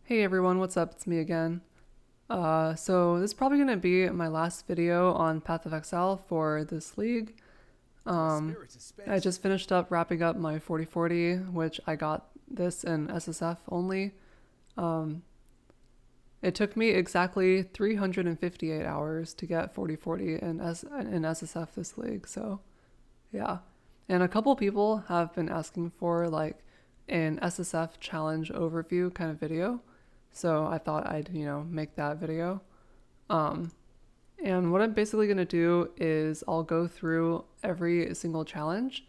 Hey everyone, what's up? It's me again. So this is probably going to be my last video on Path of Exile for this league. I just finished up wrapping up my 4040, which I got this in SSF only. It took me exactly 358 hours to get 4040 in SSF this league, so yeah. And a couple people have been asking for like an SSF challenge overview kind of video. So I thought I'd, make that video. And what I'm basically going to do is I'll go through every single challenge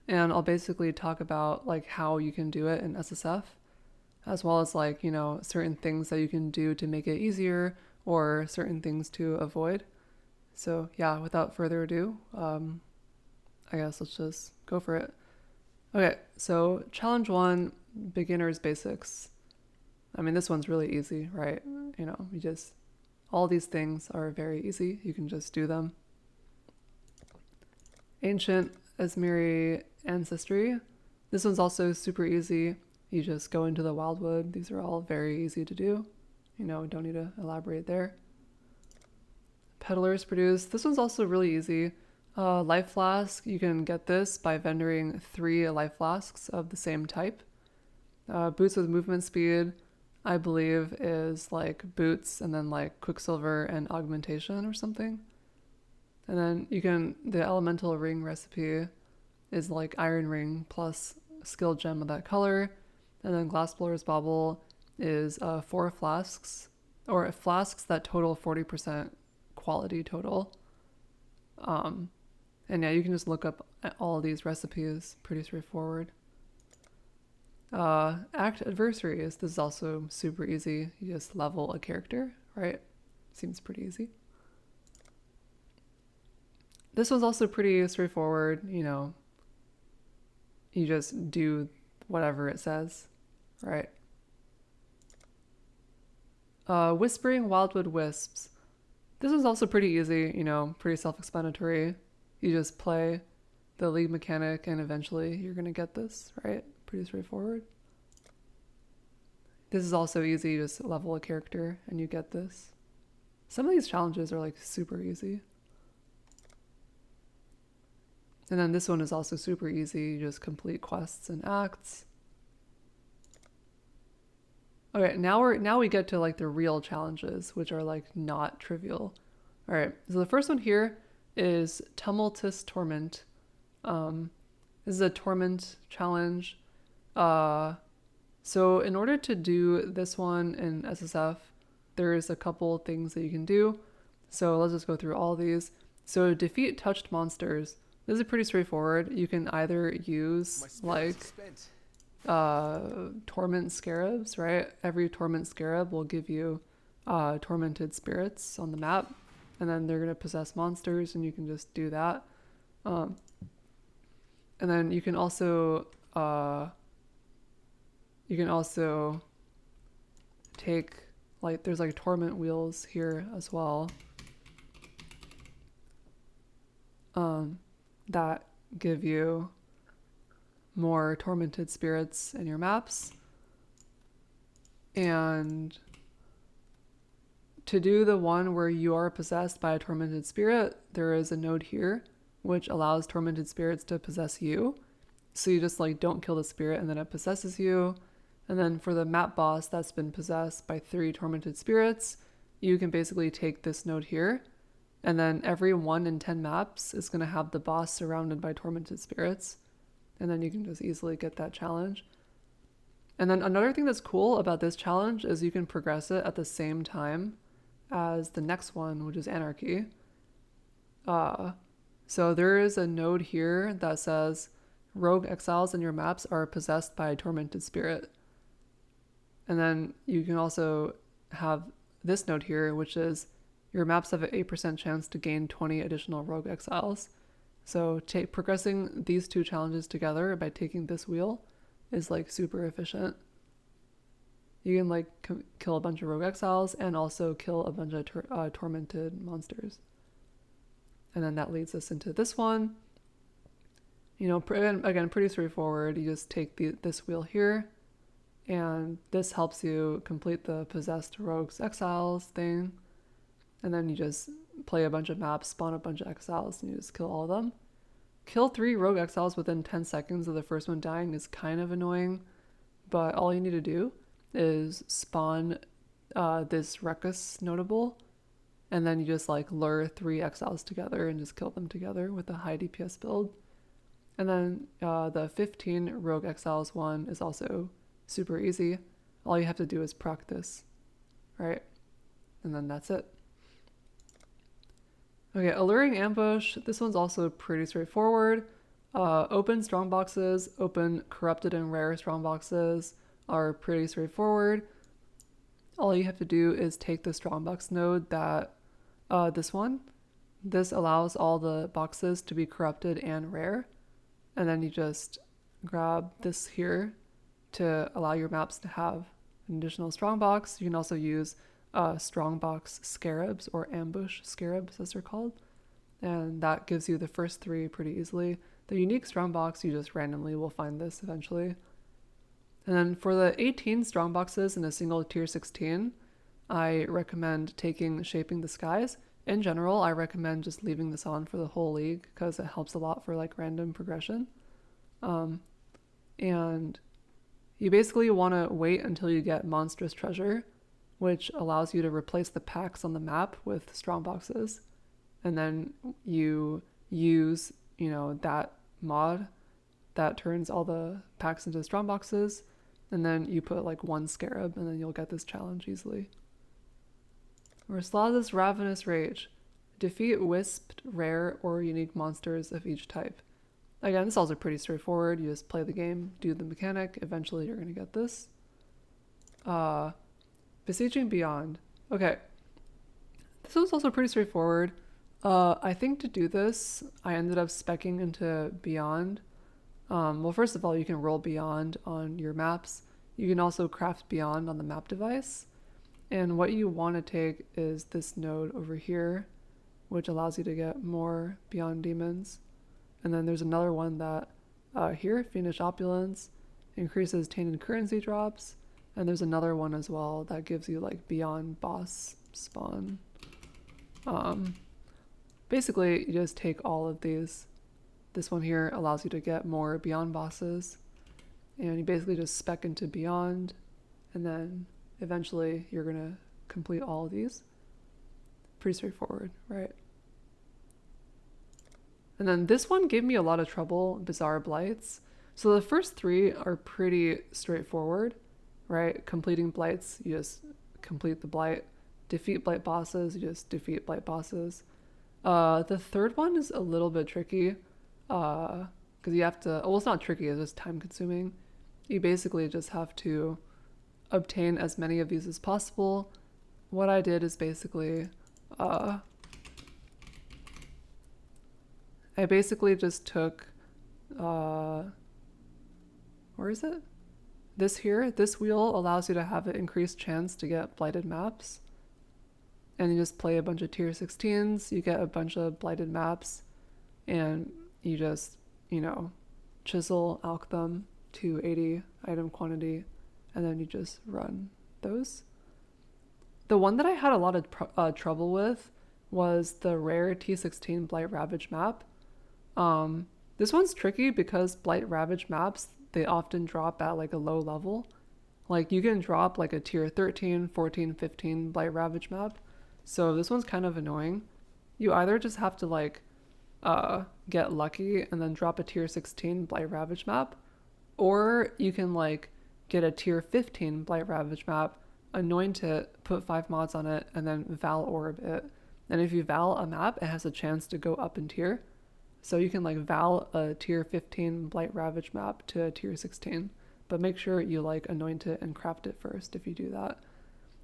and I'll basically talk about like how you can do it in SSF, as well as like, certain things that you can do to make it easier or certain things to avoid. So yeah, without further ado, I guess let's just go for it. Okay, so challenge 1, beginner's basics. I mean, this one's really easy, right? All these things are very easy. You can just do them. Ancient Azmeri Ancestry. This one's also super easy. You just go into the Wildwood. These are all very easy to do. Don't need to elaborate there. Peddlers produce. This one's also really easy. Life Flask. You can get this by vendoring 3 life flasks of the same type. Boots with movement speed, I believe, is like boots and then like Quicksilver and augmentation or something. And then the elemental ring recipe is like iron ring plus skill gem of that color. And then Glassblower's Bauble is 4 flasks, or flasks that total 40% quality total. And yeah, you can just look up all these recipes, pretty straightforward. Act Adversaries. This is also super easy. You just level a character, right? Seems pretty easy. This one's also pretty straightforward. You just do whatever it says, right? Whispering Wildwood Wisps. This one's also pretty easy, pretty self-explanatory. You just play the league mechanic and eventually you're gonna get this, right? Pretty straightforward. This is also easy. You just level a character and you get this. Some of these challenges are like super easy. And then this one is also super easy. You just complete quests and acts. Okay, now we get to like the real challenges, which are like not trivial. All right, so the first one here is Tumultuous Torment. This is a torment challenge. So in order to do this one in SSF, there's a couple things that you can do. So let's just go through all these. So defeat touched monsters. This is pretty straightforward. You can either use like torment scarabs, right? Every torment scarab will give you tormented spirits on the map, and then they're gonna possess monsters, and you can just do that. And then you can also take like there's like torment wheels here as well, that give you more tormented spirits in your maps. And to do the one where you are possessed by a tormented spirit, there is a node here which allows tormented spirits to possess you. So you just like don't kill the spirit and then it possesses you. And then for the map boss that's been possessed by 3 tormented spirits, you can basically take this node here, and then every 1 in 10 maps is going to have the boss surrounded by tormented spirits, and then you can just easily get that challenge. And then another thing that's cool about this challenge is you can progress it at the same time as the next one, which is Anarchy. So there is a node here that says rogue exiles in your maps are possessed by a tormented spirit. And then you can also have this node here, which is your maps have an 8% chance to gain 20 additional rogue exiles. So progressing these 2 challenges together by taking this wheel is like super efficient. You can like kill a bunch of rogue exiles and also kill a bunch of tormented monsters. And then that leads us into this one. Again, pretty straightforward. You just take this wheel here And this helps you complete the Possessed Rogues Exiles thing. And then you just play a bunch of maps, spawn a bunch of exiles, and you just kill all of them. Kill 3 rogue exiles within 10 seconds of the first one dying is kind of annoying, but all you need to do is spawn this Ruckus notable, and then you just like lure 3 exiles together and just kill them together with a high DPS build. And then the 15 rogue exiles one is also super easy. All you have to do is proc this, right? And then that's it. Okay, Alluring Ambush. This one's also pretty straightforward. Open strongboxes, open corrupted and rare strongboxes are pretty straightforward. All you have to do is take the strongbox node that, this one. This allows all the boxes to be corrupted and rare. And then you just grab this here to allow your maps to have an additional strongbox. You can also use strongbox scarabs, or ambush scarabs as they're called, and that gives you the first 3 pretty easily. The unique strongbox, you just randomly will find this eventually. And then for the 18 strongboxes in a single tier 16, I recommend taking Shaping the Skies. In general, I recommend just leaving this on for the whole league because it helps a lot for like random progression. And you basically want to wait until you get Monstrous Treasure, which allows you to replace the packs on the map with strongboxes. And then you use, that mod that turns all the packs into strongboxes. And then you put like 1 scarab, and then you'll get this challenge easily. Ryslatha's Ravenous Rage. Defeat wisped, rare, or unique monsters of each type. Again, this is also pretty straightforward. You just play the game, do the mechanic. Eventually you're going to get this. Beseeching Beyond. Okay. This was also pretty straightforward. I think to do this, I ended up speccing into Beyond. Well, first of all, you can roll Beyond on your maps. You can also craft Beyond on the map device. And what you want to take is this node over here, which allows you to get more Beyond Demons. And then there's another one that, here, Fiendish Opulence, increases Tainted Currency drops. And there's another one as well that gives you like Beyond Boss spawn. Basically, you just take all of these. This one here allows you to get more Beyond Bosses. And you basically just spec into Beyond. And then eventually you're going to complete all of these. Pretty straightforward, right? And then this one gave me a lot of trouble, Bizarre Blights. So the first 3 are pretty straightforward, right? Completing Blights, you just complete the Blight. Defeat Blight bosses, you just defeat Blight bosses. The third one is a little bit tricky, because you have to, well, it's not tricky, it's just time consuming. You basically just have to obtain as many of these as possible. What I did is basically, I basically just took, where is it? This here, this wheel allows you to have an increased chance to get blighted maps. And you just play a bunch of tier 16s, you get a bunch of blighted maps, and you just, chisel, alch them to 80 item quantity, and then you just run those. The one that I had a lot of trouble with was the rare T16 Blight Ravage map. This one's tricky because Blight Ravage maps, they often drop at like a low level. Like you can drop like a tier 13, 14, 15 Blight Ravage map. So this one's kind of annoying. You either just have to like get lucky and then drop a tier 16 Blight Ravage map, or you can like get a tier 15 Blight Ravage map, anoint it, put 5 mods on it, and then Val Orb it. And if you Val a map, it has a chance to go up in tier. So you can like Val a tier 15 Blight Ravage map to a tier 16, but make sure you like anoint it and craft it first if you do that.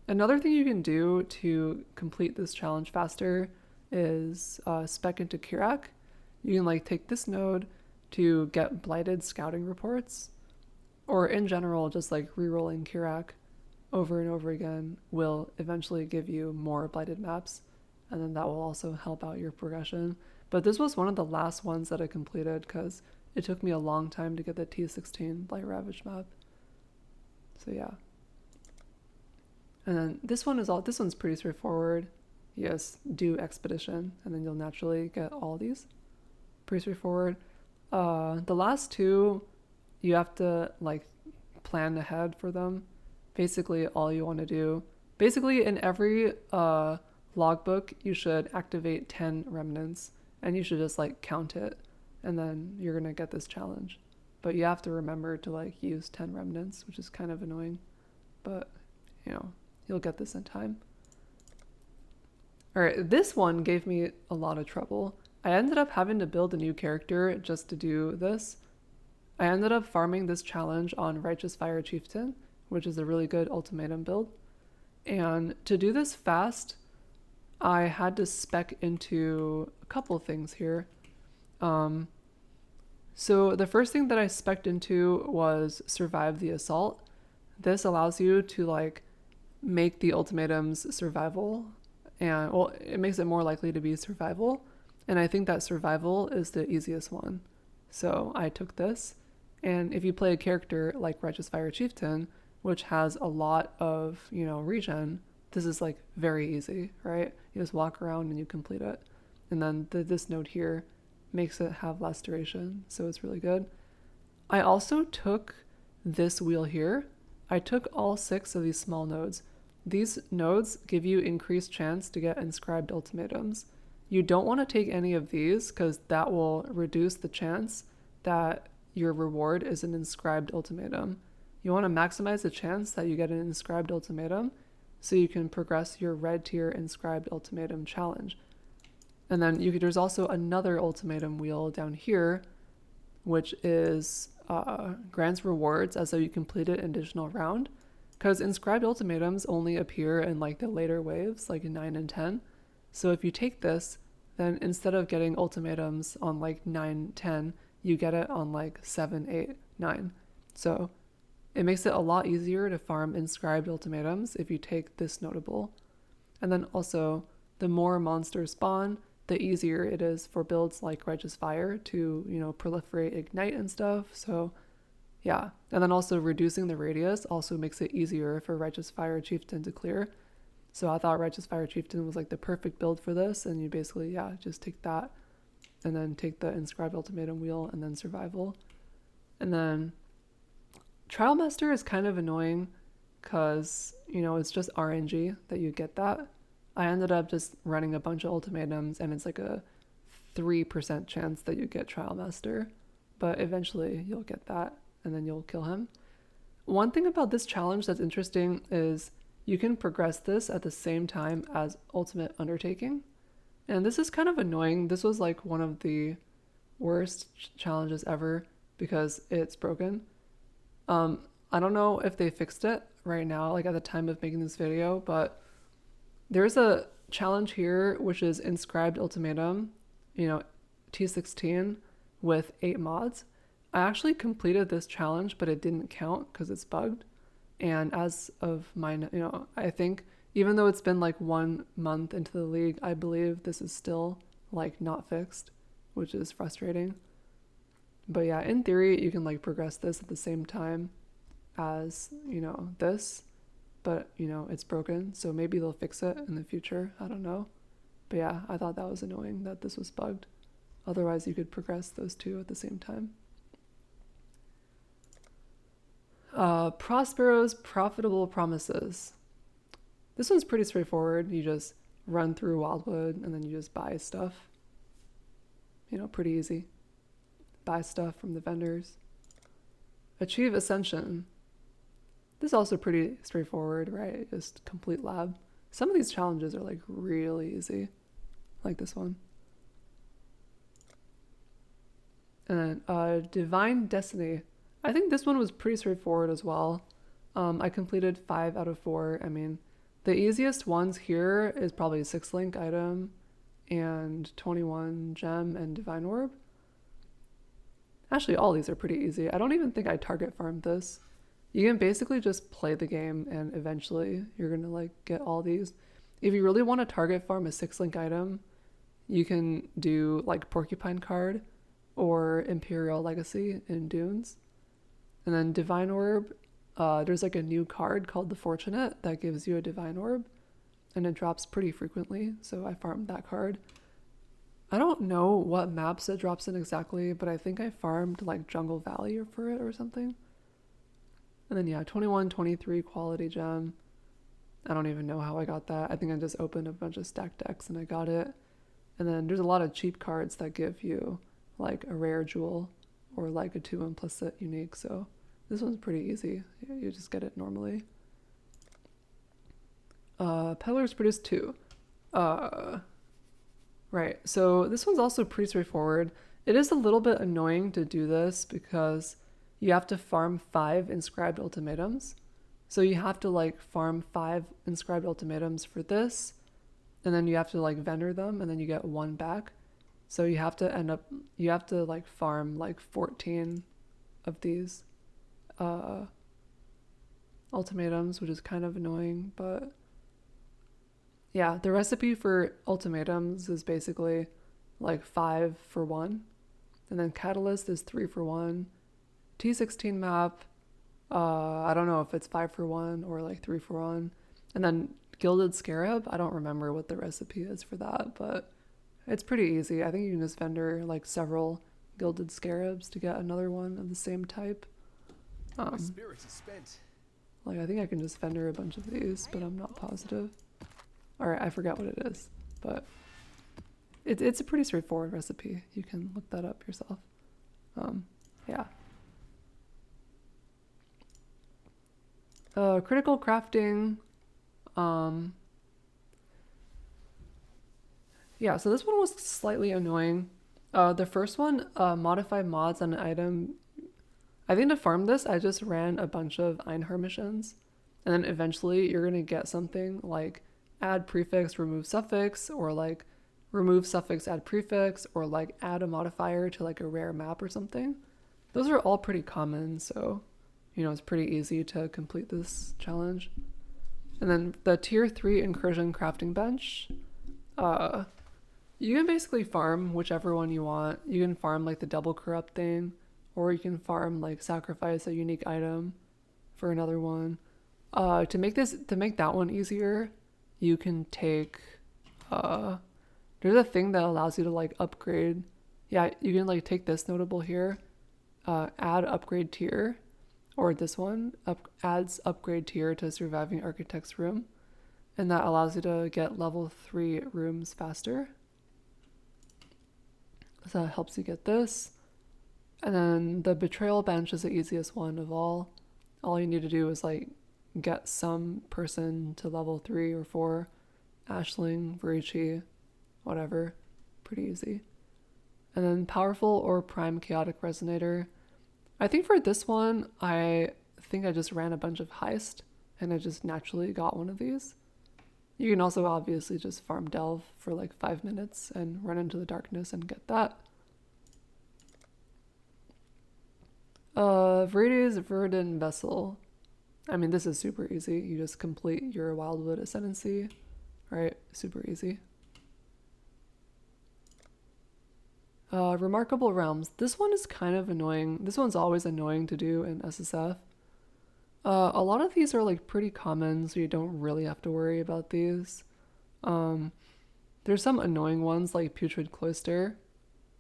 Another thing you can do to complete this challenge faster is spec into Kirak. You can like take this node to get blighted scouting reports, or in general, just like rerolling Kirak over and over again will eventually give you more blighted maps, and then that will also help out your progression. But this was one of the last ones that I completed because it took me a long time to get the T16 Blight Ravage map. So yeah. And then this one's pretty straightforward. Yes, do expedition, and then you'll naturally get all these. Pretty straightforward. The last two, you have to like plan ahead for them. Basically, all you want to do, basically in every logbook, you should activate 10 remnants, and you should just like count it, and then you're gonna get this challenge. But you have to remember to like use 10 remnants, which is kind of annoying, but you know, you'll get this in time. All right, this one gave me a lot of trouble. I ended up having to build a new character just to do this. I ended up farming this challenge on Righteous Fire Chieftain, which is a really good ultimatum build. And to do this fast, I had to spec into a couple things here. So the first thing that I spec'd into was Survive the Assault. This allows you to like make the ultimatums survival, and well, it makes it more likely to be survival. And I think that survival is the easiest one. So I took this. And if you play a character like Righteous Fire Chieftain, which has a lot of, you know, regen, this is like very easy, right? You just walk around and you complete it. And then this node here makes it have less duration, so it's really good. I also took this wheel here. I took all 6 of these small nodes. These nodes give you increased chance to get inscribed ultimatums. You don't want to take any of these because that will reduce the chance that your reward is an inscribed ultimatum. You want to maximize the chance that you get an inscribed ultimatum so you can progress your red tier inscribed ultimatum challenge. And then there's also another ultimatum wheel down here, which is grants rewards as though you completed an additional round. Because inscribed ultimatums only appear in like the later waves, like in 9 and 10. So if you take this, then instead of getting ultimatums on like 9, 10, you get it on like 7, 8, 9. So it makes it a lot easier to farm inscribed ultimatums if you take this notable. And then also, the more monsters spawn, the easier it is for builds like Righteous Fire to, you know, proliferate ignite and stuff. So yeah. And then also reducing the radius also makes it easier for Righteous Fire Chieftain to clear. So I thought Righteous Fire Chieftain was like the perfect build for this. And you basically, yeah, just take that and then take the inscribed ultimatum wheel and then survival. And then Trial Master is kind of annoying because, you know, it's just RNG that you get that. I ended up just running a bunch of ultimatums and it's like a 3% chance that you get Trial Master, but eventually you'll get that and then you'll kill him. One thing about this challenge that's interesting is you can progress this at the same time as Ultimate Undertaking. And this is kind of annoying. This was like one of the worst challenges ever because it's broken. I don't know if they fixed it right now, like at the time of making this video, but there's a challenge here, which is Inscribed Ultimatum, you know, T16 with 8 mods. I actually completed this challenge, but it didn't count because it's bugged. And as of mine, you know, I think even though it's been like 1 month into the league, I believe this is still like not fixed, which is frustrating. But yeah, in theory, you can like progress this at the same time as, you know, this, but you know, it's broken. So maybe they'll fix it in the future. I don't know. But yeah, I thought that was annoying that this was bugged. Otherwise you could progress those two at the same time. Prospero's Profitable Promises. This one's pretty straightforward. You just run through Wildwood and then you just buy stuff. You know, pretty easy. Buy stuff from the vendors. Achieve Ascension. This is also pretty straightforward, right? Just complete lab. Some of these challenges are like really easy, like this one. And then Divine Destiny. I think this one was pretty straightforward as well. I completed 5 out of 4. I mean, the easiest ones here is probably a 6-link item and 21 gem and Divine Orb. Actually, all these are pretty easy. I don't even think I target farmed this. You can basically just play the game and eventually you're gonna like get all these. If you really want to target farm a 6-link item, you can do like Porcupine Card or Imperial Legacy in Dunes. And then Divine Orb there's like a new card called the Fortunate that gives you a Divine Orb, and it drops pretty frequently, so I farmed that card. I don't know what maps it drops in exactly, but I think I farmed like Jungle Valley for it or something. And then yeah, 21, 23 quality gem. I don't even know how I got that. I think I just opened a bunch of stacked decks and I got it. And then there's a lot of cheap cards that give you like a rare jewel or like a 2 implicit unique. So this one's pretty easy. You just get it normally. Peddlers produce 2. Right, so this one's also pretty straightforward. It is a little bit annoying to do this because you have to farm 5 inscribed ultimatums. So you have to like farm 5 inscribed ultimatums for this, and then you have to like vendor them, and then you get 1 back. So you have to like farm like 14 of these ultimatums, which is kind of annoying, but yeah, the recipe for ultimatums is basically like 5 for 1, and then Catalyst is 3 for 1. T16 map, I don't know if it's 5 for 1 or like 3 for 1. And then Gilded Scarab, I don't remember what the recipe is for that, but it's pretty easy. I think you can just vendor like several Gilded Scarabs to get another one of the same type. My spirit is spent. Like I think I can just vendor a bunch of these, but I'm not positive. Alright, I forgot what it is, but it's a pretty straightforward recipe. You can look that up yourself. Yeah. Critical crafting. Yeah, so this one was slightly annoying. The first one, modify mods on an item. I think to farm this, I just ran a bunch of Einhar missions, and then eventually you're gonna get something like add prefix, remove suffix, or like remove suffix, add prefix, or like add a modifier to like a rare map or something. Those are all pretty common, so you know it's pretty easy to complete this challenge. And then the tier 3 incursion crafting bench, you can basically farm whichever one you want. You can farm like the double corrupt thing, or you can farm like sacrifice a unique item for another one. To make that one easier, you can take there's a thing that allows you to like upgrade. Yeah, you can like take this notable here, add upgrade tier, or this one adds upgrade tier to surviving architect's room, and that allows you to get level 3 rooms faster. So that helps you get this. And then the betrayal bench is the easiest one of all. All you need to do is like get some person to level 3 or 4, Ashling, Verici, whatever, pretty easy. And then powerful or prime chaotic resonator. I think for this one, I think I just ran a bunch of heist and I just naturally got one of these. You can also obviously just farm delve for like 5 minutes and run into the darkness and get that. Verity's Verdant Vessel. I mean, this is super easy. You just complete your Wildwood Ascendancy, right? Super easy. Remarkable Realms. This one is kind of annoying. This one's always annoying to do in SSF. A lot of these are like pretty common, so you don't really have to worry about these. There's some annoying ones like Putrid Cloister,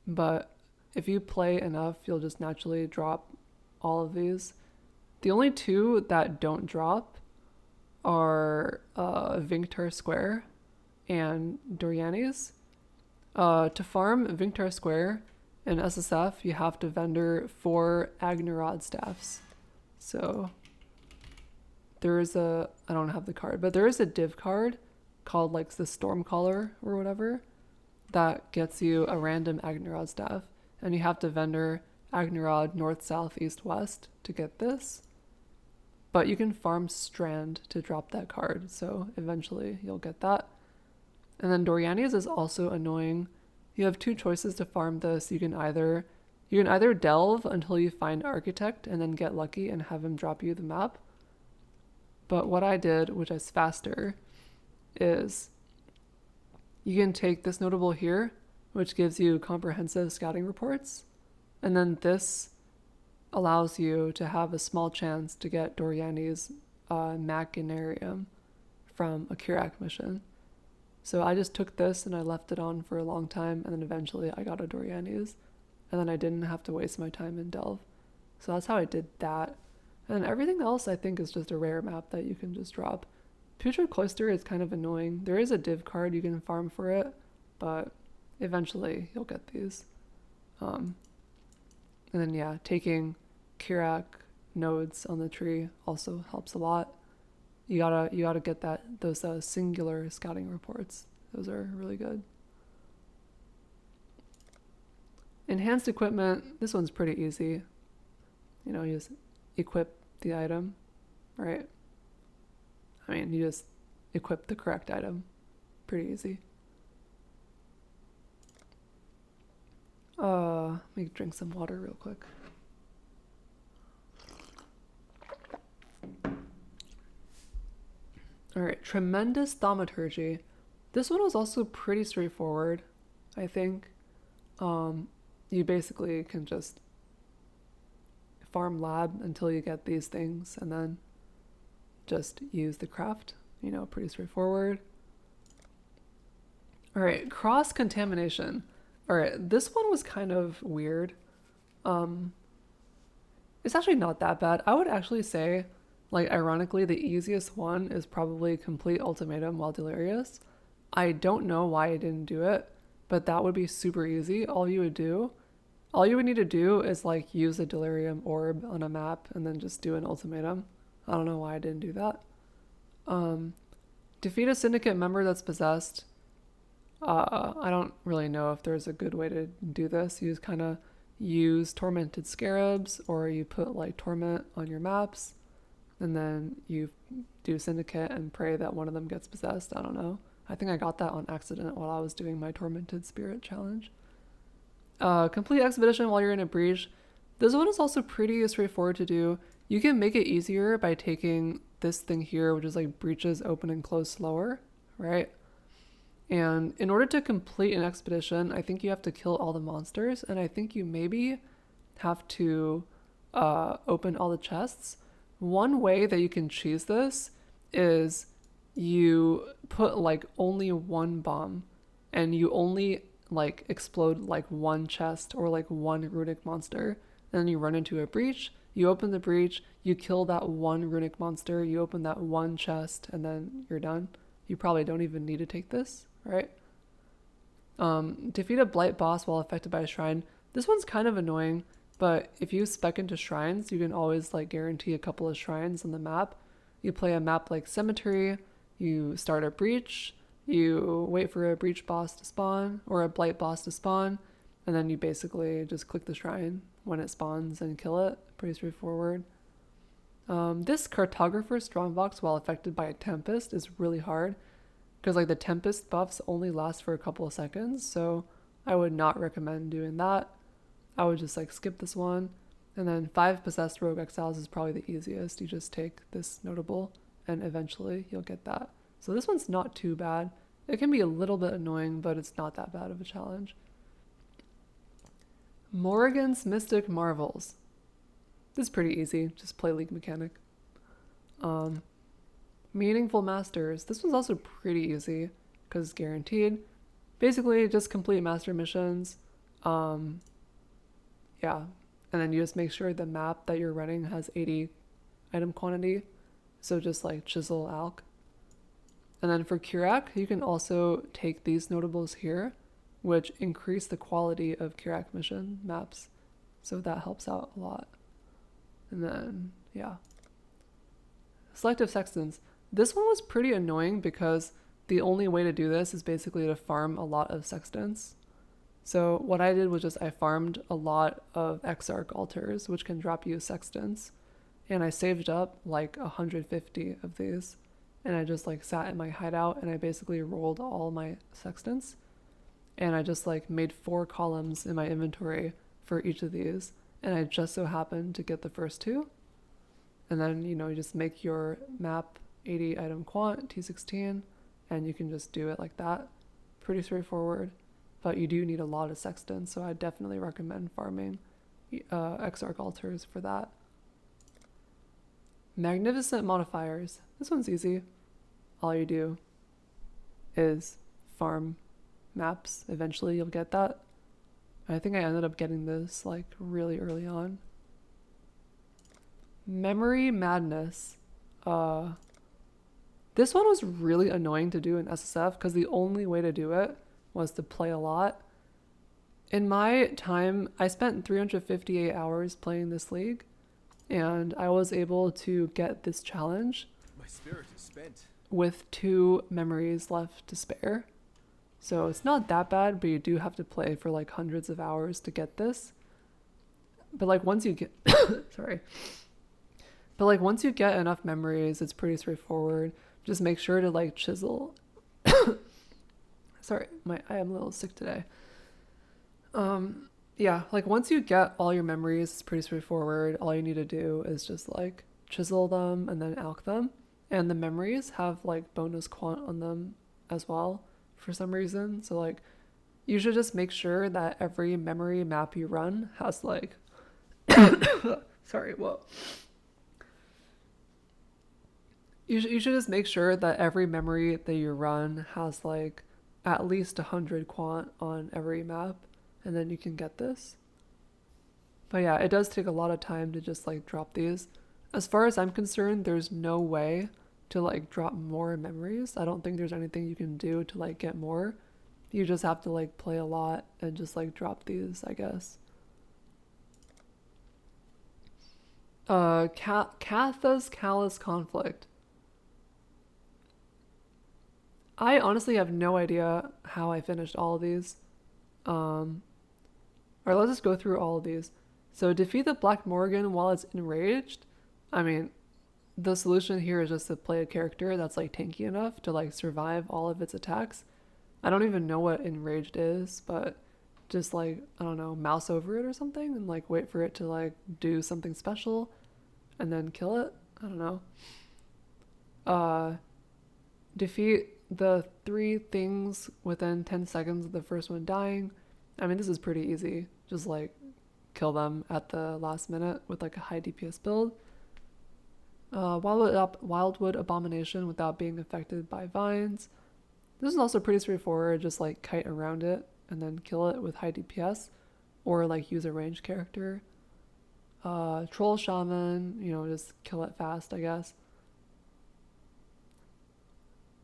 but if you play enough, you'll just naturally drop all of these. The only 2 that don't drop are Vinctar Square and Dorianes. To farm Vinctar Square in SSF, you have to vendor 4 Agnerod staffs. So there is I don't have the card, but there is a div card called like the Stormcaller or whatever that gets you a random Agnerod staff, and you have to vendor Agnerod north, south, east, west to get this. But you can farm Strand to drop that card, so eventually you'll get that. And then Dorianes is also annoying. You have 2 choices to farm this. You can either delve until you find Architect and then get lucky and have him drop you the map. But what I did, which is faster, is you can take this notable here, which gives you comprehensive scouting reports, and then this allows you to have a small chance to get Doriani's Machinarium from a Kirak mission. So I just took this and I left it on for a long time, and then eventually I got a Doriani's, and then I didn't have to waste my time in Delve. So that's how I did that. And then everything else I think is just a rare map that you can just drop. Putrid Cloister is kind of annoying. There is a div card you can farm for it, but eventually you'll get these. And then yeah, taking Kirak nodes on the tree also helps a lot. You gotta get those singular scouting reports. Those are really good. Enhanced equipment. This one's pretty easy. You know, you just equip the item, right? I mean, you just equip the correct item. Pretty easy. Let me drink some water real quick. Alright, Tremendous Thaumaturgy. This one was also pretty straightforward, I think. You basically can just farm lab until you get these things and then just use the craft. You know, pretty straightforward. Alright, Cross Contamination. Alright, this one was kind of weird. It's actually not that bad. I would actually say, like, ironically, the easiest one is probably Complete Ultimatum while Delirious. I don't know why I didn't do it, but that would be super easy. All you would need to do is, like, use a Delirium Orb on a map and then just do an Ultimatum. I don't know why I didn't do that. Defeat a Syndicate member that's possessed. I don't really know if there's a good way to do this. You just kind of use Tormented Scarabs, or you put, like, Torment on your maps, and then you do Syndicate and pray that one of them gets possessed. I don't know. I think I got that on accident while I was doing my Tormented Spirit challenge. Complete Expedition while you're in a breach. This one is also pretty straightforward to do. You can make it easier by taking this thing here, which is like breaches open and close slower, right? And in order to complete an expedition, I think you have to kill all the monsters, and I think you maybe have to open all the chests. One way that you can cheese this is you put like only one bomb, and you only like explode like one chest or like one runic monster. Then you run into a breach, you open the breach, you kill that one runic monster, you open that one chest, and then you're done. You probably don't even need to take this, right? Defeat a blight boss while affected by a shrine. This one's kind of annoying, but if you spec into shrines, you can always like guarantee a couple of shrines on the map. You play a map like Cemetery, you start a breach, you wait for a breach boss to spawn or a blight boss to spawn, and then you basically just click the shrine when it spawns and kill it. Pretty straightforward. This Cartographer Strongbox while affected by a Tempest is really hard because like the Tempest buffs only last for a couple of seconds, so I would not recommend doing that. I would just like skip this one. And then 5 Possessed Rogue Exiles is probably the easiest. You just take this notable and eventually you'll get that. So this one's not too bad. It can be a little bit annoying, but it's not that bad of a challenge. Morrigan's Mystic Marvels. This is pretty easy. Just play League Mechanic. Meaningful Masters. This one's also pretty easy because it's guaranteed. Basically, just complete master missions. Yeah. And then you just make sure the map that you're running has 80 item quantity. So just like chisel alch. And then for Kirak, you can also take these notables here, which increase the quality of Kirak mission maps. So that helps out a lot. And then, yeah. Selective Sextants. This one was pretty annoying because the only way to do this is basically to farm a lot of Sextants. So what I did was just I farmed a lot of Exarch altars, which can drop you Sextants. And I saved up like 150 of these. And I just like sat in my hideout and I basically rolled all my Sextants. And I just like made 4 columns in my inventory for each of these. And I just so happened to get the first 2. And then, you know, you just make your map 80 item quant, T16, and you can just do it like that. Pretty straightforward. But you do need a lot of Sextants, so I definitely recommend farming, Exarch altars for that. Magnificent modifiers. This one's easy. All you do is farm maps. Eventually you'll get that. I think I ended up getting this like really early on. Memory Madness. This one was really annoying to do in SSF because the only way to do it was to play a lot. In my time, I spent 358 hours playing this league, and I was able to get this challenge My spirit is spent. with 2 memories left to spare. So it's not that bad, but you do have to play for like hundreds of hours to get this. But like once you get sorry. But like once you get enough memories, it's pretty straightforward. Just make sure to like chisel. Sorry, I am a little sick today. Yeah, like once you get all your memories, it's pretty straightforward. All you need to do is just like chisel them and then alch them. And the memories have like bonus quant on them as well for some reason. So like you should just make sure that every memory map you run has like sorry, whoa. You should just make sure that every memory that you run has like at least 100 quant on every map, and then you can get this. But yeah, it does take a lot of time to just like drop these. As far as I'm concerned, there's no way to like drop more memories. I don't think there's anything you can do to like get more. You just have to like play a lot and just like drop these, I guess. Katha's Callous Conflict. I honestly have no idea how I finished all of these. Alright, let's just go through all of these. So defeat the Black Morgan while it's enraged. I mean, the solution here is just to play a character that's like tanky enough to like survive all of its attacks. I don't even know what enraged is, but just like, I don't know, mouse over it or something and like wait for it to like do something special and then kill it. I don't know. Defeat the 3 things within 10 seconds of the first one dying. I mean, this is pretty easy. Just like kill them at the last minute with like a high DPS build. Wildwood Abomination without being affected by vines. This is also pretty straightforward. Just like kite around it and then kill it with high DPS, or like use a ranged character. Troll Shaman, you know, just kill it fast, I guess.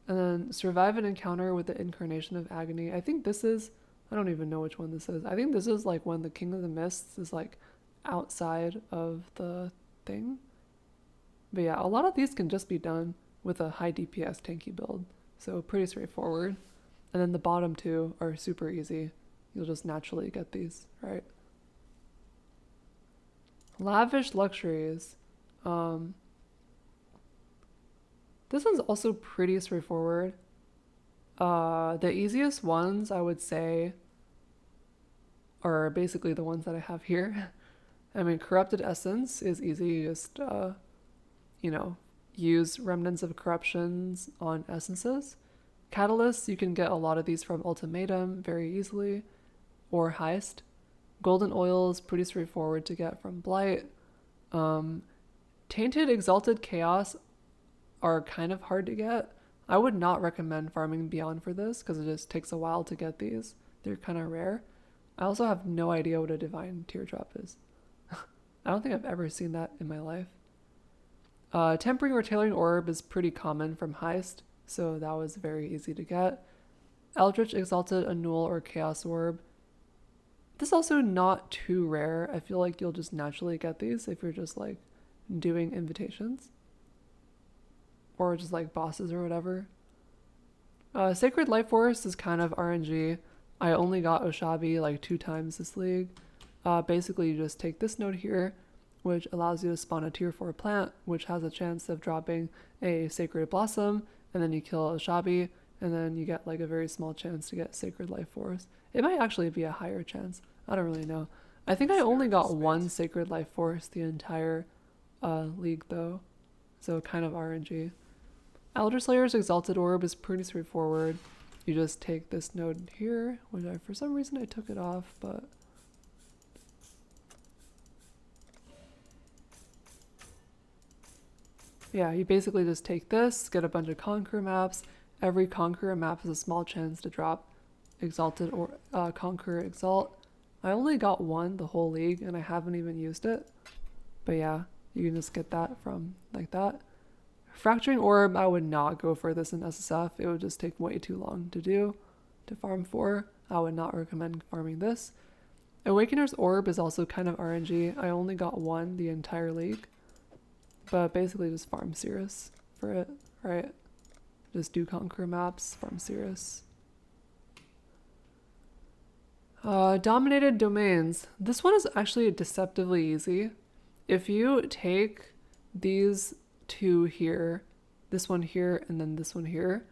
And then survive an encounter with the Incarnation of Agony. I think this is, I don't even know which one this is. I think this is like when the King of the Mists is like outside of the thing. But yeah, a lot of these can just be done with a high DPS tanky build. So pretty straightforward. And then the bottom 2 are super easy. You'll just naturally get these, right? Lavish Luxuries. This one's also pretty straightforward. The easiest ones, I would say, are basically the ones that I have here. I mean, Corrupted Essence is easy. You just, you know, use Remnants of Corruptions on essences. Catalysts, you can get a lot of these from Ultimatum very easily, or Heist. Golden Oils, pretty straightforward to get from Blight. Tainted Exalted Chaos are kind of hard to get. I would not recommend farming Beyond for this because it just takes a while to get these. They're kind of rare. I also have no idea what a Divine Teardrop is. I don't think I've ever seen that in my life. Tempering or Tailoring Orb is pretty common from Heist, so that was very easy to get. Eldritch Exalted Annul or Chaos Orb. This is also not too rare. I feel like you'll just naturally get these if you're just like doing invitations. Or just like bosses or whatever. Sacred Life Force is kind of RNG. I only got Oshabi like 2 times this league. Basically you just take this node here, which allows you to spawn a tier 4 plant, which has a chance of dropping a Sacred Blossom, and then you kill Oshabi, and then you get like a very small chance to get Sacred Life Force. It might actually be a higher chance. I don't really know. I think I only got 1 Sacred Life Force the entire league though, so kind of RNG. Elder Slayer's Exalted Orb is pretty straightforward. You just take this node here, which for some reason I took it off, but yeah, you basically just take this, get a bunch of Conqueror maps. Every Conqueror map has a small chance to drop Exalted or Conqueror Exalt. I only got one the whole league and I haven't even used it. But yeah, you can just get that from like that. Fracturing Orb, I would not go for this in SSF. It would just take way too long to do, to farm for. I would not recommend farming this. Awakener's Orb is also kind of RNG. I only got one the entire league. But basically just farm Cirrus for it, right? Just do Conqueror maps, farm Cirrus. Dominated Domains. This one is actually deceptively easy. If you take these two here, this one here, and then this one here,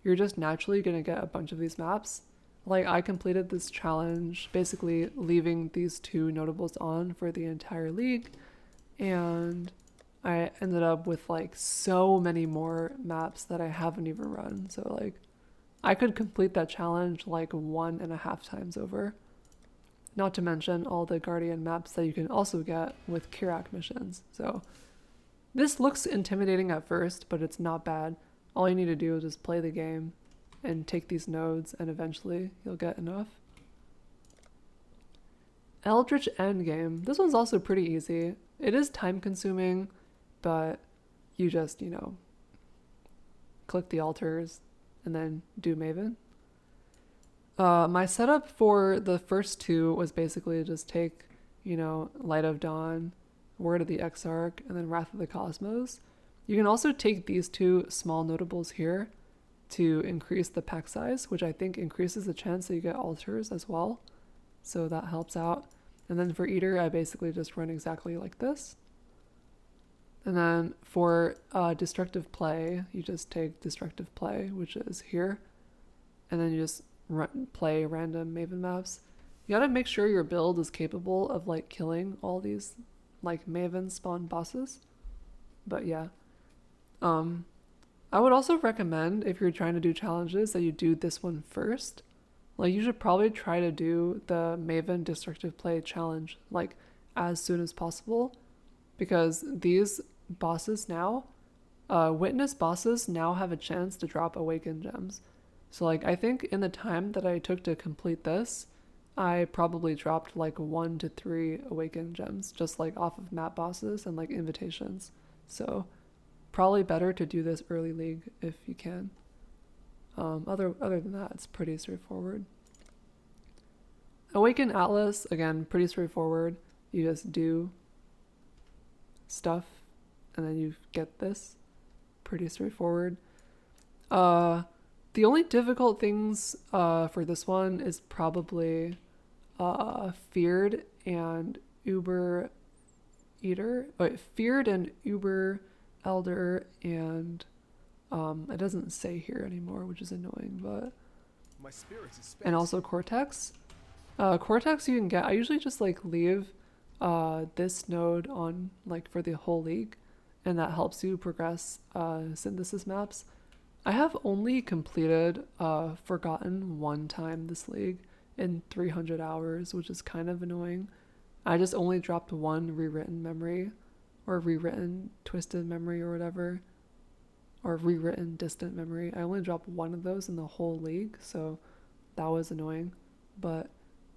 you're just naturally going to get a bunch of these maps. Like, I completed this challenge basically leaving these two notables on for the entire league, and I ended up with like so many more maps that I haven't even run. So like I could complete that challenge like 1.5 times over. Not to mention all the Guardian maps that you can also get with Kirak missions. So this looks intimidating at first, but it's not bad. All you need to do is just play the game and take these nodes, and eventually you'll get enough. Eldritch Endgame. This one's also pretty easy. It is time consuming, but you just, you know, click the altars and then do Maven. My setup for the first two was basically just take, you know, Light of Dawn, Word of the Exarch, and then Wrath of the Cosmos. You can also take these two small notables here to increase the pack size, which I think increases the chance that you get altars as well. So that helps out. And then for Eater, I basically just run exactly like this. And then for Destructive Play, you just take Destructive Play, which is here. And then you just play random Maven maps. You gotta make sure your build is capable of like killing all these like Maven spawn bosses. But yeah. I would also recommend, if you're trying to do challenges, that you do this one first. Like, you should probably try to do the Maven Destructive Play challenge like as soon as possible, because these bosses now, Witness bosses now have a chance to drop Awakened Gems. So like, I think in the time that I took to complete this, I probably dropped like 1 to 3 Awakened Gems just like off of map bosses and like invitations. So probably better to do this early league if you can. Other than that, it's pretty straightforward. Awaken Atlas, again, pretty straightforward. You just do stuff and then you get this. Pretty straightforward. The only difficult things for this one is probably Feared and Uber Eater. Wait, Feared and Uber Elder, and it doesn't say here anymore, which is annoying, but My spirit is spent. and also Cortex. Cortex you can get. I usually just like leave this node on like for the whole league, and that helps you progress synthesis maps. I have only completed Forgotten one time this league in 300 hours, which is kind of annoying. I just only dropped one rewritten memory, or rewritten twisted memory or whatever, or rewritten distant memory. I only dropped one of those in the whole league, so that was annoying. But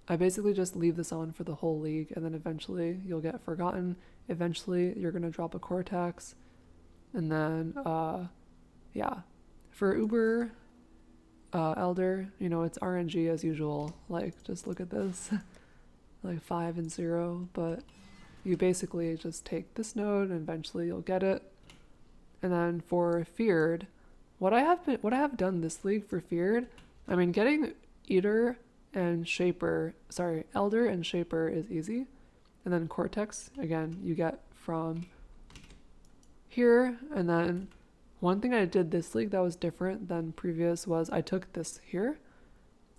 I basically just leave this on for the whole league, and then eventually you'll get Forgotten. Eventually you're going to drop a Cortex, and then yeah, for Uber Elder, you know, it's RNG as usual. Like, just look at this. Like 5 and 0, but you basically just take this node and eventually you'll get it. And then for Feared, what I have done this league for Feared, I mean, getting Elder and Shaper is easy. And then Cortex, again, you get from here. And then one thing I did this league that was different than previous was I took this here,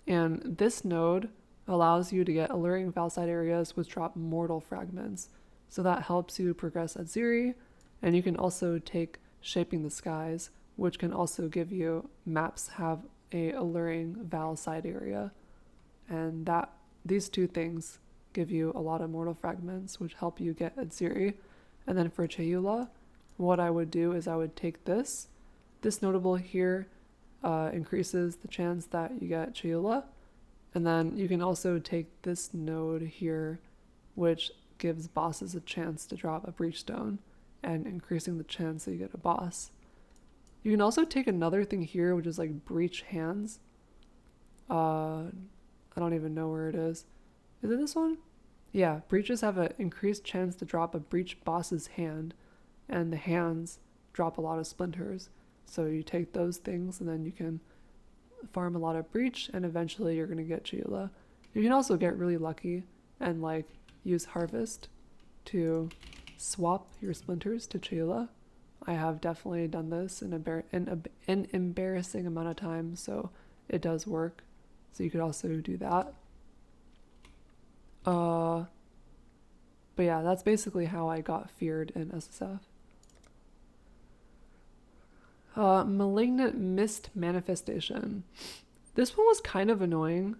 and this node allows you to get Alluring Valside areas which drop Mortal Fragments. So that helps you progress Azmeri, and you can also take Shaping the Skies, which can also give you maps have a Alluring Valside area. And these two things give you a lot of Mortal Fragments, which help you get Azmeri. And then for Chayula, what I would do is I would take this notable here, increases the chance that you get Chayula, and then you can also take this node here, which gives bosses a chance to drop a breach stone and increasing the chance that you get a boss. You can also take another thing here, which is like breach hands. I don't even know where it is. Is it this one? Yeah, breaches have an increased chance to drop a breach boss's hand, and the hands drop a lot of splinters. So you take those things and then you can farm a lot of breach, and eventually you're going to get Chayula. You can also get really lucky and like use harvest to swap your splinters to Chayula. I have definitely done this in an embarrassing amount of time, so it does work. So you could also do that. But yeah, that's basically how I got feared in SSF. Malignant Mist Manifestation. This one was kind of annoying.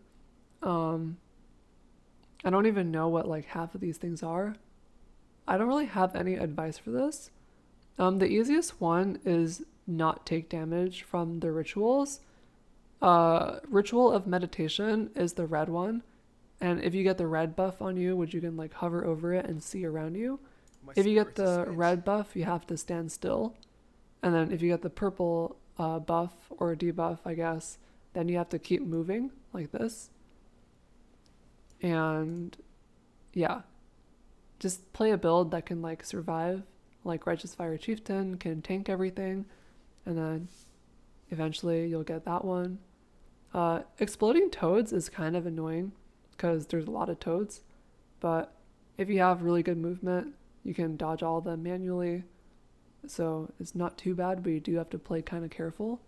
I don't even know what like half of these things are. I don't really have any advice for this. The easiest one is not take damage from the rituals. Ritual of Meditation is the red one. And if you get the red buff on you, which you can like hover over it and see around you. If you get the red buff, you have to stand still. And then if you get the purple buff or debuff, I guess, then you have to keep moving like this. And yeah, just play a build that can like survive, like Righteous Fire Chieftain can tank everything, and then eventually you'll get that one. Exploding Toads is kind of annoying because there's a lot of toads, but if you have really good movement, you can dodge all of them manually, so it's not too bad, but you do have to play kind of careful.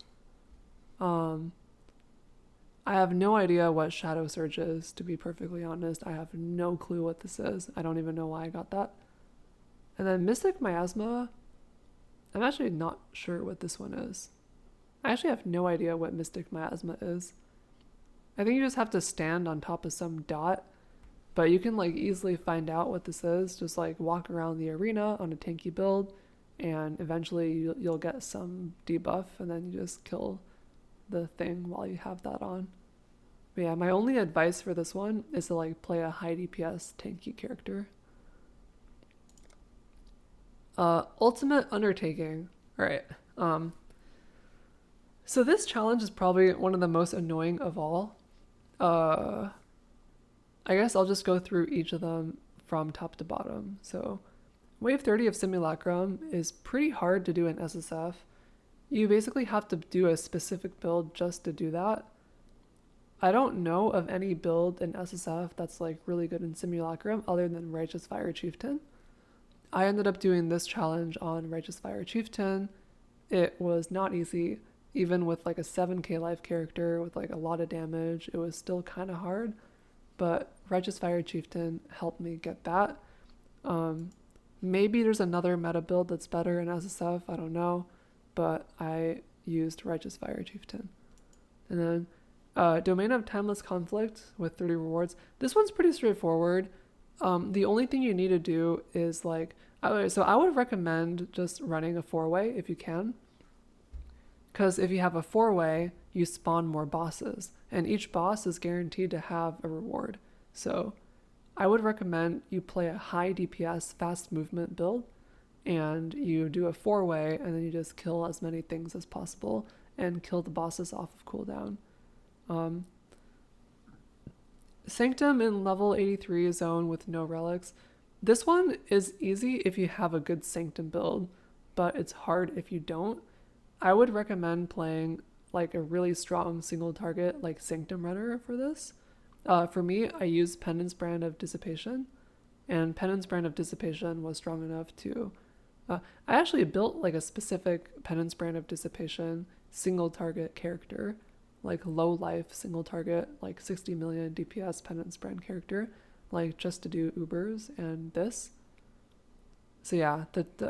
I have no idea what Shadow Surge is, to be perfectly honest. I have no clue what this is. I don't even know why I got that. And then Mystic Miasma, I'm actually not sure what this one is. I actually have no idea what Mystic Miasma is. I think you just have to stand on top of some dot, but you can like easily find out what this is. Just like walk around the arena on a tanky build, and eventually you'll get some debuff, and then you just kill the thing while you have that on. But yeah, my only advice for this one is to like play a high DPS tanky character. Ultimate Undertaking. All right. So this challenge is probably one of the most annoying of all. I guess I'll just go through each of them from top to bottom. So wave 30 of Simulacrum is pretty hard to do in SSF. You basically have to do a specific build just to do that. I don't know of any build in SSF that's like really good in Simulacrum other than Righteous Fire Chieftain. I ended up doing this challenge on Righteous Fire Chieftain. It was not easy. Even with like a 7k life character with like a lot of damage, it was still kind of hard. But Righteous Fire Chieftain helped me get that. Maybe there's another meta build that's better in SSF, I don't know. But I used Righteous Fire Chieftain. And then Domain of Timeless Conflict with 30 rewards. This one's pretty straightforward. The only thing you need to do is like, so I would recommend just running a 4-way if you can. Because if you have a 4-way, you spawn more bosses. And each boss is guaranteed to have a reward. So I would recommend you play a high DPS fast movement build. And you do a 4-way, and then you just kill as many things as possible and kill the bosses off of cooldown. Sanctum in level 83 zone with no relics. This one is easy if you have a good Sanctum build, but it's hard if you don't. I would recommend playing like a really strong single target like Sanctum Runner for this. For me, I used Penance Brand of Dissipation, and Penance Brand of Dissipation was strong enough to I actually built like a specific Penance Brand of Dissipation single target character, like low life single target, like 60 million DPS Penance Brand character, like just to do Ubers and this. So yeah,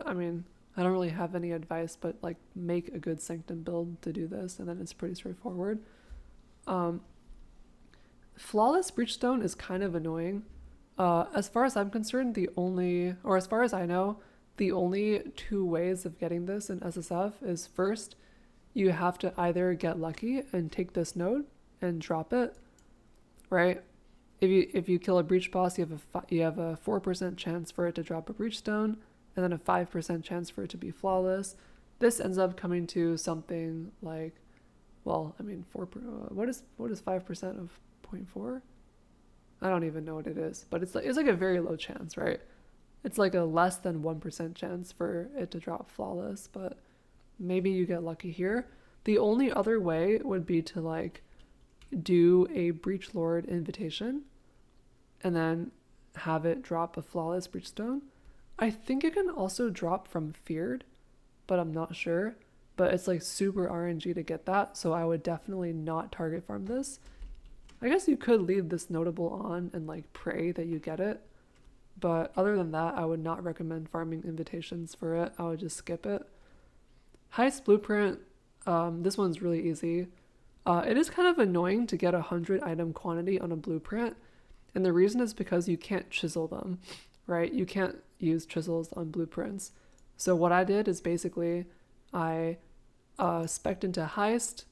I mean, I don't really have any advice, but like make a good Sanctum build to do this, and then it's pretty straightforward. Flawless Breachstone is kind of annoying. As far as I'm concerned, as far as I know, the only two ways of getting this in SSF is first, you have to either get lucky and take this node and drop it, right? If you kill a breach boss, you have a 4% chance for it to drop a breach stone, and then a 5% chance for it to be flawless. This ends up coming to something like, well, I mean, what is 5% of 0.4? I don't even know what it is, but it's like a very low chance, right? It's like a less than 1% chance for it to drop flawless, but maybe you get lucky here. The only other way would be to like do a Breach Lord invitation and then have it drop a flawless breach stone. I think it can also drop from Feared, but I'm not sure. But it's like super RNG to get that, so I would definitely not target farm this. I guess you could leave this notable on and like pray that you get it, but other than that, I would not recommend farming invitations for it. I would just skip it. Heist Blueprint, this one's really easy. It is kind of annoying to get 100 item quantity on a blueprint, and the reason is because you can't chisel them, right? You can't use chisels on blueprints. So what I did is basically I spec'd into Heist.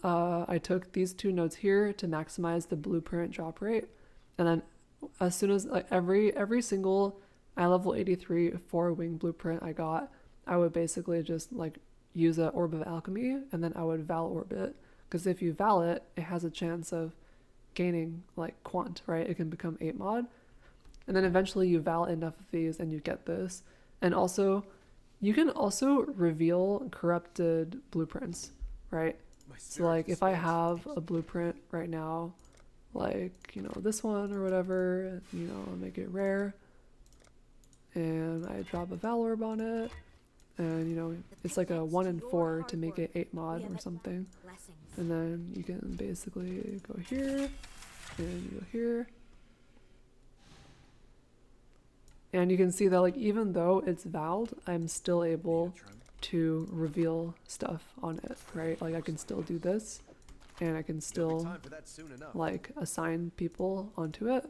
I took these two nodes here to maximize the blueprint drop rate, and then as soon as like every single eye level 83 4-wing blueprint I got, I would basically just like use a Orb of Alchemy, and then I would Val Orb it, because if you Val it, it has a chance of gaining like Quant, right? It can become 8 mod, and then eventually you Val enough of these and you get this. And also you can also reveal corrupted blueprints, right? So like if I have a blueprint right now, like, you know, this one or whatever, you know, I'll make it rare, and I drop a Val Orb on it, and you know, it's like a 1 in 4 to make it 8 mod or something. And then you can basically go here and you go here, and you can see that like even though it's valed, I'm still able to reveal stuff on it, right? Like I can still do this, and I can still like assign people onto it.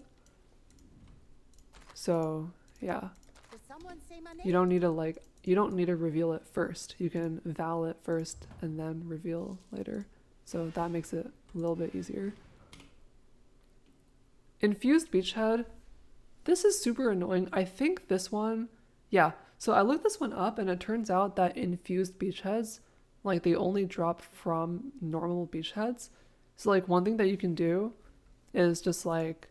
So yeah, you don't need to reveal it first. You can val it first and then reveal later. So that makes it a little bit easier. Infused Beachhead. This is super annoying. I think this one, yeah. So I looked this one up, and it turns out that infused beachheads, like they only drop from normal beachheads. So like one thing that you can do is just like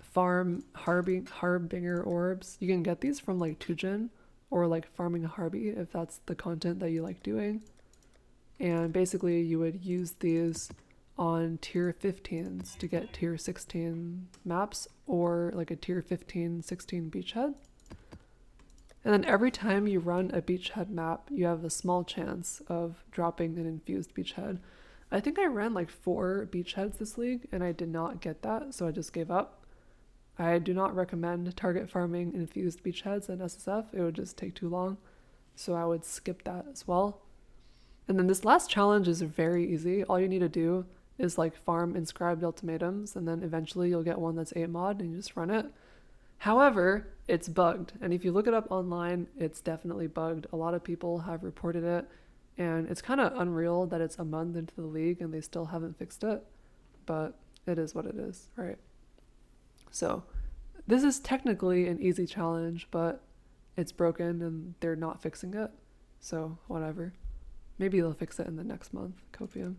farm Harbinger orbs. You can get these from like Tujin, or like farming a Harby if that's the content that you like doing. And basically you would use these on tier 15s to get tier 16 maps, or like a tier 15, 16 beachhead. And then every time you run a beachhead map, you have a small chance of dropping an infused beachhead. I think I ran like 4 beachheads this league, and I did not get that, so I just gave up. I do not recommend target farming infused beachheads in SSF. It would just take too long, so I would skip that as well. And then this last challenge is very easy. All you need to do is like farm inscribed ultimatums, and then eventually you'll get one that's 8 mod and you just run it. However, it's bugged, and if you look it up online, it's definitely bugged. A lot of people have reported it, and it's kind of unreal that it's a month into the league and they still haven't fixed it, but it is what it is, right? So this is technically an easy challenge, but it's broken and they're not fixing it, so whatever. Maybe they'll fix it in the next month. Copium.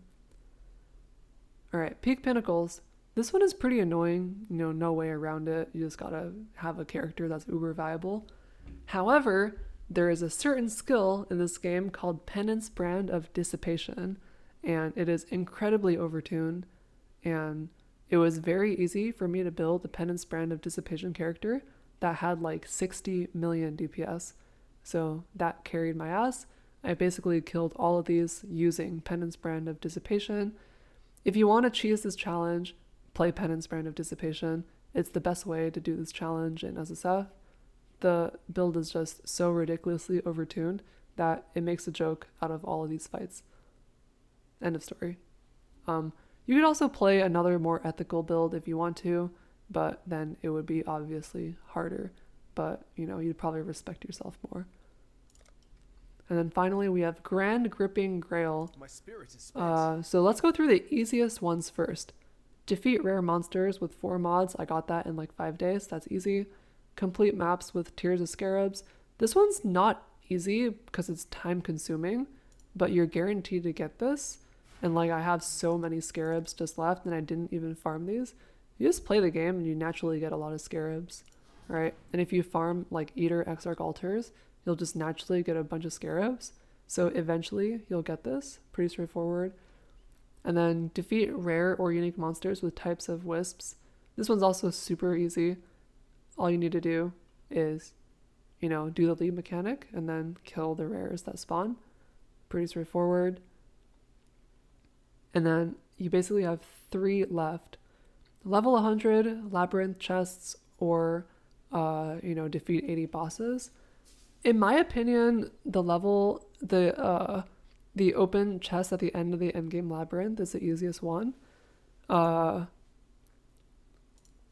Alright, Peak Pinnacles. This one is pretty annoying, you know, no way around it. You just gotta have a character that's uber viable. However, there is a certain skill in this game called Penance Brand of Dissipation, and it is incredibly overtuned, and it was very easy for me to build a Penance Brand of Dissipation character that had like 60 million DPS, so that carried my ass. I basically killed all of these using Penance Brand of Dissipation. If you want to cheese this challenge, play Penance Brand of Dissipation. It's the best way to do this challenge in SSF. The build is just so ridiculously overtuned that it makes a joke out of all of these fights. End of story. You could also play another more ethical build if you want to, but then it would be obviously harder. but you'd probably respect yourself more. And then finally we have Grand Gripping Grail. My spirit is spent. So let's go through the easiest ones first. Defeat rare monsters with 4 mods. I got that in like 5 days. That's easy. Complete maps with Tears of Scarabs. This one's not easy because it's time consuming, but you're guaranteed to get this. And like I have so many scarabs just left and I didn't even farm these. You just play the game and you naturally get a lot of scarabs, right? And if you farm like Eater Exarch Altars, you'll just naturally get a bunch of scarabs. So eventually you'll get this. Pretty straightforward. And then defeat rare or unique monsters with types of wisps. This one's also super easy. All you need to do is, do the lead mechanic and then kill the rares that spawn. Pretty straightforward. And then you basically have 3 left. Level 100 labyrinth chests or, defeat 80 bosses. In my opinion, the open chest at the end of the endgame labyrinth is the easiest one.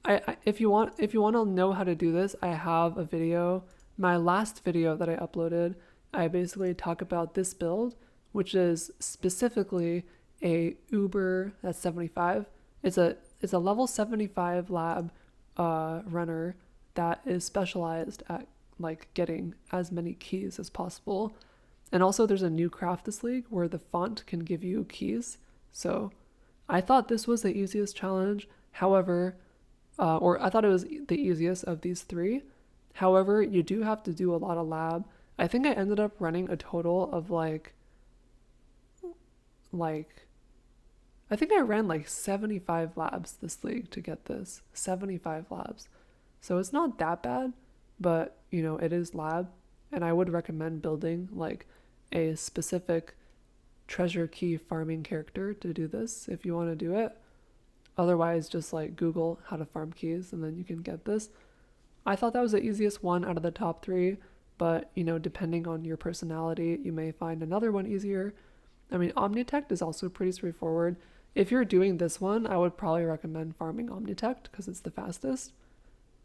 If you want to know how to do this, I have a video. My last video that I uploaded, I basically talk about this build, which is specifically a Uber that's 75. It's a level 75 lab runner that is specialized at like getting as many keys as possible. And also there's a new craft this league where the font can give you keys. So I thought this was the easiest challenge. However, or I thought it was the easiest of these 3. However, you do have to do a lot of lab. I think I ended up running a total of I think I ran like 75 labs this league to get this. 75 labs. So it's not that bad, but it is lab. And I would recommend building like a specific treasure key farming character to do this if you want to do it. Otherwise, just like Google how to farm keys and then you can get this. I thought that was the easiest one out of the top 3, but depending on your personality, you may find another one easier. I mean, Omnitect is also pretty straightforward. If you're doing this one, I would probably recommend farming Omnitect because it's the fastest.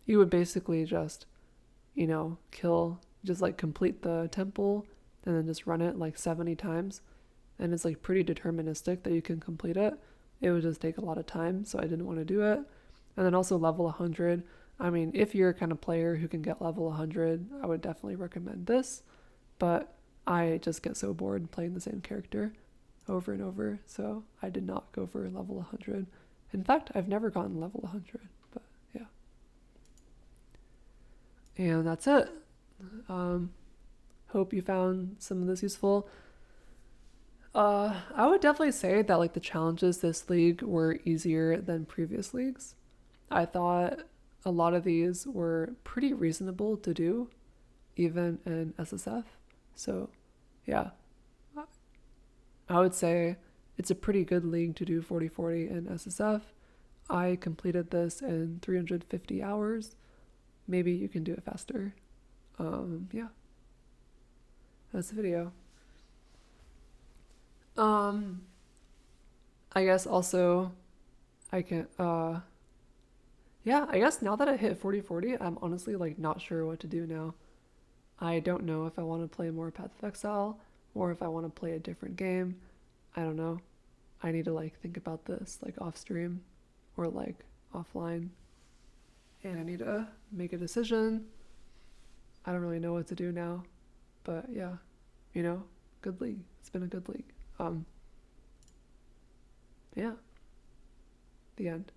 You would basically just, complete the temple and then just run it like 70 times. And it's like pretty deterministic that you can complete it. It would just take a lot of time, so I didn't want to do it. And then also level 100. I mean, if you're a kind of player who can get level 100, I would definitely recommend this. But I just get so bored playing the same character over and over, so I did not go for level 100. In fact, I've never gotten level 100, but yeah. And that's it. Hope you found some of this useful. I would definitely say that like the challenges this league were easier than previous leagues. I thought a lot of these were pretty reasonable to do, even in SSF. So yeah, I would say it's a pretty good league to do 40/40 in SSF. I completed this in 350 hours. Maybe you can do it faster. Yeah, that's the video. I guess also I can, yeah, I guess now that I hit 40/40, I'm honestly like not sure what to do now. I don't know if I want to play more Path of Exile or if I want to play a different game. I don't know. I need to like think about this like off stream or like offline, and I need to make a decision. I don't really know what to do now, but yeah, good league. It's been a good league. Yeah, the end.